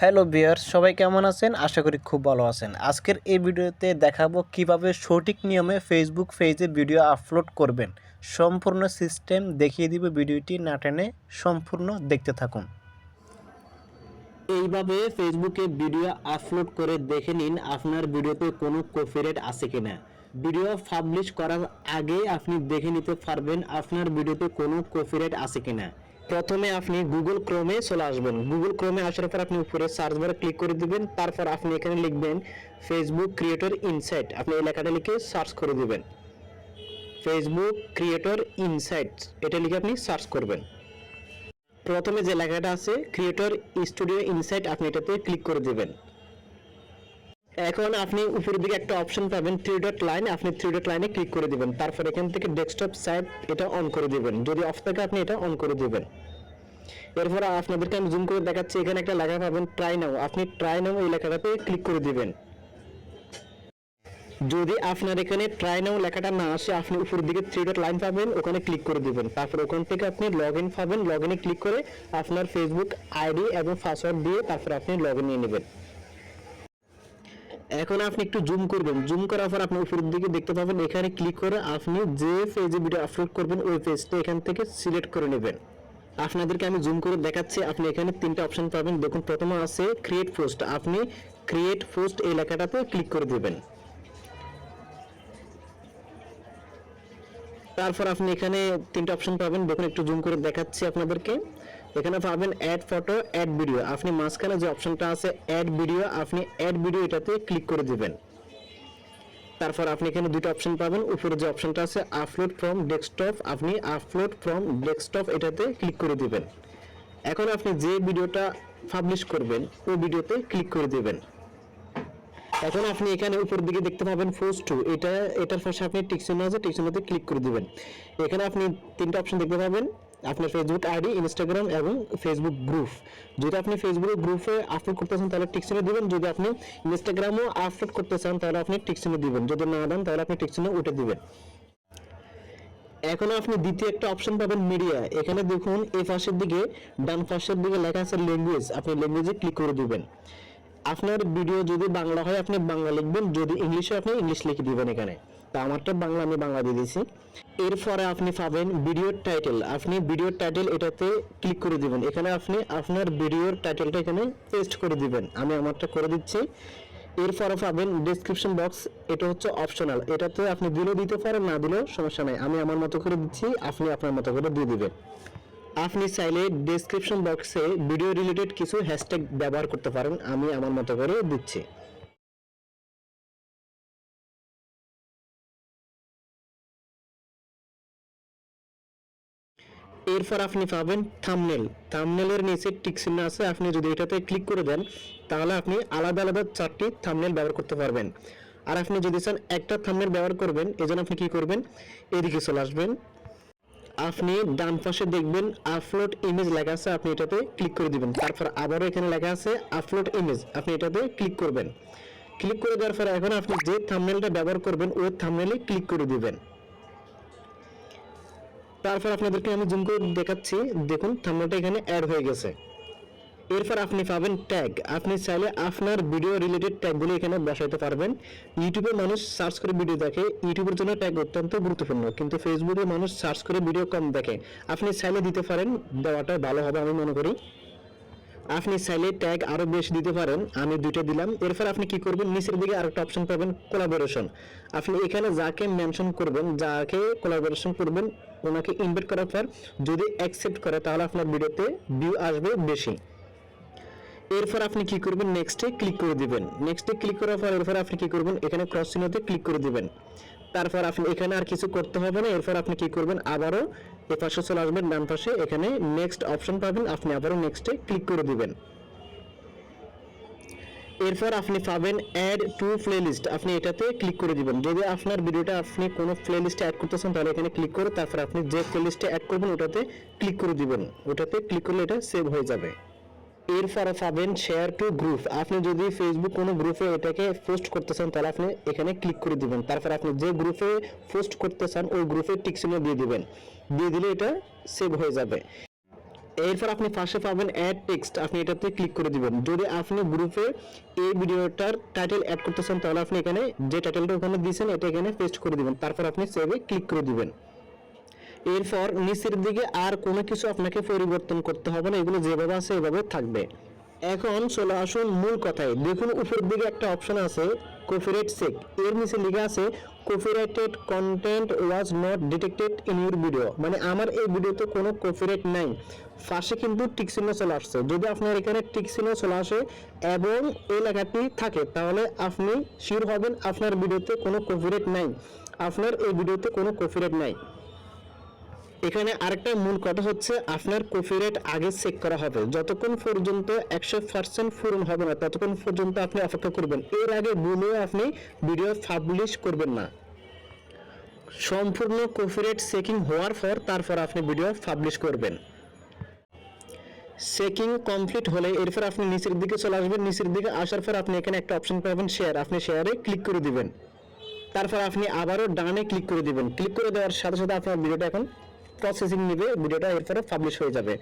Hello viewers, সবাই কেমন আছেন? আশা করি খুব ভালো আছেন। আজকের এই ভিডিওতে দেখাবো কিভাবে সঠিক নিয়মে ফেসবুক পেজে ভিডিও আপলোড করবেন। সম্পূর্ণ সিস্টেম দেখিয়ে দিব, ভিডিওটি না টেনে সম্পূর্ণ দেখতে থাকুন। এইভাবে ফেসবুকে ভিডিও আপলোড করে দেখে নিন আপনার ভিডিওতে কোনো কপিরাইট আছে কিনা। ভিডিও পাবলিশ করার আগে আপনি দেখে নিতে পারবেন আপনার ভিডিওতে কোনো কপিরাইট আছে কিনা। প্রথমে আপনি গুগল ক্রোমে চলে আসবেন। গুগল ক্রোমে আসার পর আপনি উপরে সার্চ বারে ক্লিক করে দিবেন। তারপর আপনি এখানে লিখবেন ফেসবুক ক্রিয়েটর ইনসাইট। আপনি এই লেখাটা লিখে সার্চ করে দিবেন। ফেসবুক ক্রিয়েটর ইনসাইটস এটা লিখে আপনি সার্চ করবেন। প্রথমে যে লেখাটা আছে ক্রিয়েটর স্টুডিও ইনসাইট, আপনি এটাতে ক্লিক করে দিবেন। এখন আপনি উপরের দিকে একটা অপশন পাবেন থ্রি ডট লাইন, আপনি থ্রি ডট লাইনে ক্লিক করে দিবেন। তারপর এখান থেকে ডেস্কটপ সাইট এটা অন করে দিবেন। যদি অফ থাকে আপনি এটা অন করে দিবেন। এরপর আপনাদেরকে আমি জুম করে দেখাচ্ছি, এখানে একটা লেখা পাবেন ট্রাই নাও, আপনি ট্রাই নাও এই লেখাটাতে ক্লিক করে দিবেন। যদি আপনার এখানে ট্রাই নাও লেখাটা না আসে, আপনি উপরের দিকে থ্রি ডট লাইন পাবেন, ওখানে ক্লিক করে দিবেন। তারপর ওখান থেকে আপনি লগ ইন পাবেন, লগ ইনে ক্লিক করে আপনার ফেসবুক আইডি এবং পাসওয়ার্ড দিয়ে তারপর আপনি লগ ইন নিয়ে নেবেন। এখন আপনি একটু জুম করবেন, জুম করার পর আপনি উপরের দিকে দেখতে পাবেন, এখানে ক্লিক করে আপনি যে পেজে ভিডিও আপলোড করবেন ওই পেজটা এখান থেকে সিলেক্ট করে নেবেন। আপনাদেরকে আমি জুম করে দেখাচ্ছি, আপনি এখানে তিনটা অপশন পাবেন। দেখুন প্রথমে আছে ক্রিয়েট পোস্ট, আপনি ক্রিয়েট পোস্ট এই লেখাটাতে ক্লিক করে দেবেন। তারপর আপনি এখানে তিনটা অপশন পাবেন, দেখুন একটু জুম করে দেখাচ্ছি আপনাদেরকে। এখানে পাবেন অ্যাড ফটো, অ্যাড ভিডিও, আপনি মাঝখানে যে অপশনটা আছে অ্যাড ভিডিও, আপনি অ্যাড ভিডিও এটাতে ক্লিক করে দিবেন। তারপর আপনি এখানে দুটো অপশন পাবেন, উপরে যে অপশনটা আছে আপলোড ফ্রম ডেস্কটপ, আপনি আপলোড ফ্রম ডেস্কটপ এটাতে ক্লিক করে দিবেন। এখন আপনি যে ভিডিওটা পাবলিশ করবেন ওই ভিডিওতে ক্লিক করে দিবেন। এখন আপনি এখানে উপর দিকে দেখতে পাবেন পোস্ট টু, এটার পাশে আপনি টিক চিহ্ন আছে, টিক চিহ্নতে ক্লিক করে দিবেন। এখানে আপনি তিনটা অপশন দেখতে পাবেন, আপনার ফেসবুক আইডি, ইনস্টাগ্রাম এবং ফেসবুক গ্রুপ। যদি আপনি ফেসবুক গ্রুপে আপলোড করতে চান তাহলে টিক চিহ্ন দিবেন, যদি আপনি ইনস্টাগ্রামও আপলোড করতে চান তাহলে আপনি টিক চিহ্ন দিবেন, যদি না দেন তাহলে আপনি টিক চিহ্ন উঠে দিবেন। এখন আপনি দ্বিতীয় একটা অপশন পাবেন মিডিয়া, এখানে দেখুন এই পাশের দিকে ডান পাশের দিকে লেখা আছে ল্যাঙ্গুয়েজ, আপনি ল্যাঙ্গুয়েজে ক্লিক করে দিবেন। আপনার ভিডিও যদি বাংলা হয় আপনি বাংলা লিখবেন, যদি ইংলিশ হয় আপনি ইংলিশ লিখে দিবেন এখানে। তা আমারটা বাংলা, আমি বাংলা দিয়ে দিয়েছি। এরপরে আপনি পাবেন ভিডিওর টাইটেল, আপনি ভিডিওর টাইটেল এটাতে ক্লিক করে দিবেন। এখানে আপনি আপনার ভিডিওর টাইটেলটা এখানে পেস্ট করে দিবেন, আমি আমারটা করে দিচ্ছি। এরপরে পাবেন ডেসক্রিপশন বক্স, এটা হচ্ছে অপশনাল, এটাতে আপনি দিলেও দিতে পারেন, না দিলেও সমস্যা নাই, আমি আমার মতো করে দিচ্ছি, আপনি আপনার মতো করে দিয়ে দিবেন। আপনি চাইলে ডেসক্রিপশন বক্সে ভিডিও রিলেটেড কিছু হ্যাশট্যাগ ব্যবহার করতে পারেন, আমি আমার মতো করে দিচ্ছি। এরপর আপনি পাবেন থাম্বনেল, থাম্বনেলের নিচে টিক চিহ্ন আছে, আপনি যদি এটাতে ক্লিক করে দেন তাহলে আপনি আলাদা আলাদা চারটি থাম্বনেল ব্যবহার করতে পারবেন। আর আপনি যদি চান একটা থাম্বনেল ব্যবহার করবেন, এজন্য আপনি কি করবেন, এদিকে চলে আসবেন। আপনি ডান পাশে দেখবেন আপলোড ইমেজ লেখা আছে, আপনি এটাতে ক্লিক করে দিবেন। তারপর আবারও এখানে লেখা আছে আপলোড ইমেজ, আপনি এটাতে ক্লিক করবেন। ক্লিক করে দেওয়ার পরে এখন আপনি যে থাম্বনেলটা ব্যবহার করবেন ওই থাম্বনেলে ক্লিক করে দিবেন। তারপর আপনাদেরকে আমি জুম করে দেখাচ্ছি, দেখুন থাম্বনেলটা এখানে অ্যাড হয়ে গেছে। এরপর আপনি পাবেন ট্যাগ, আপনি চাইলে আপনার ভিডিও রিলেটেড ট্যাগগুলো এখানে বসাইতে পারবেন। ইউটিউবে মানুষ সার্চ করে ভিডিও দেখে, ইউটিউবের জন্য ট্যাগ অত্যন্ত গুরুত্বপূর্ণ, কিন্তু ফেসবুকে মানুষ সার্চ করে ভিডিও কম দেখে। আপনি চাইলে দিতে পারেন, দেওয়াটা ভালো হবে আমি মনে করি। আপনি চাইলে ট্যাগ আরো বেশি দিতে পারেন, আমি দুইটা দিলাম। এরপর আপনি কি করবেন, নিচের দিকে আরেকটা অপশন পাবেন কোলাবোরেশন, আপনি এখানে যাকে মেনশন করবেন, যাকে কোলাবোরেশন করবেন ওনাকে ইনভাইট করার পর যদি অ্যাকসেপ্ট করে তাহলে আপনার ভিডিওতে ভিউ আসবে বেশি। এরপর আপনি কি করবেন, নেক্সটে ক্লিক করে দিবেন। নেক্সটে ক্লিক করার পর এরপর আপনি কি করবেন, এখানে ক্রস চিহ্নতে ক্লিক করে দিবেন। তারপর আপনি এখানে আর কিছু করতে হবে না। এরপর আপনি কি করবেন, আবারও এই পাশে চলে আসবেন, ডান পাশে এখানে নেক্সট অপশন পাবেন, আপনি আবারও নেক্সটে ক্লিক করে দিবেন। এরপর আপনি পাবেন অ্যাড টু প্লেলিস্ট, আপনি এটাতে ক্লিক করে দিবেন। যদি আপনার ভিডিওটা আপনি কোনো প্লেলিস্টে অ্যাড করতে চান তাহলে এখানে ক্লিক করে তারপর আপনি যে প্লেলিস্টে অ্যাড করবেন ওটাতে ক্লিক করে দিবেন, ওটাতে ক্লিক করলে এটা সেভ হয়ে যাবে। এরপরে পাবেন শেয়ার টু গ্রুপ, আপনি যদি ফেসবুক কোনো গ্রুপে এটাকে পোস্ট করতে চান তাহলে আপনি এখানে ক্লিক করে দিবেন। তারপর আপনি যে গ্রুপে পোস্ট করতে চান ওই গ্রুপে টিক চিহ্ন দিয়ে দিবেন, দিয়ে দিলে এটা সেভ হয়ে যাবে। এরপর আপনি পাশে পাবেন অ্যাড টেক্সট, আপনি এটাতে ক্লিক করে দিবেন। যদি আপনি গ্রুপে এই ভিডিওটার টাইটেল অ্যাড করতে চান তাহলে আপনি এখানে যে টাইটেলটা ওখানে দিয়েছেন এটা এখানে পেস্ট করে দিবেন, তারপর আপনি সেভে ক্লিক করে দিবেন। এরপর নিচের দিকে আর কোনো কিছু আপনাকে পরিবর্তন করতে হবে না, এগুলো যেভাবে আছে এভাবে থাকবে। এখন চলে আসুন মূল কথায়। দেখুন উপরের দিকে একটা অপশন আছে কপিরাইট চেক, এর নিচে লেখা আছে copyrighted content was not detected in your video, মানে আমার এই ভিডিওতে কোনো কপিরাইট নাই। পাশে কিন্তু টিক চিহ্ন চলে আসছে, যদি আপনার এখানে টিক চিহ্ন চলে আসে এবং এই লেখাটি থাকে তাহলে আপনি শিওর হবেন আপনার ভিডিওতে কোনো কপিরাইট নাই, আপনার এই ভিডিওতে কোনো কপিরাইট নাই। এখানে আরেকটা মূল কথা হচ্ছে আপনার কপিরাইট আগে চেক করা হবে, যতক্ষণ পর্যন্ত 100% পূরণ হবে না ততক্ষণ পর্যন্ত আপনি অপেক্ষা করবেন, এর আগে ভুলেও আপনি ভিডিও পাবলিশ করবেন না। সম্পূর্ণ কপিরাইট চেকিং হওয়ার পর তারপর আপনি ভিডিও পাবলিশ করবেন। চেকিং কমপ্লিট হলে এরপর আপনি নিচের দিকে চলে আসবেন, নিচের দিকে আসার পর আপনি এখানে একটা অপশন পাবেন শেয়ার, আপনি শেয়ারে ক্লিক করে দিবেন। তারপর আপনি আবারও ডানে ক্লিক করে দিবেন, ক্লিক করে দেওয়ার সাথে সাথে আপনার ভিডিওটা এখন প্রসেসিং নেবে, ভিডিওটা এরপরে পাবলিশ হয়ে যাবে।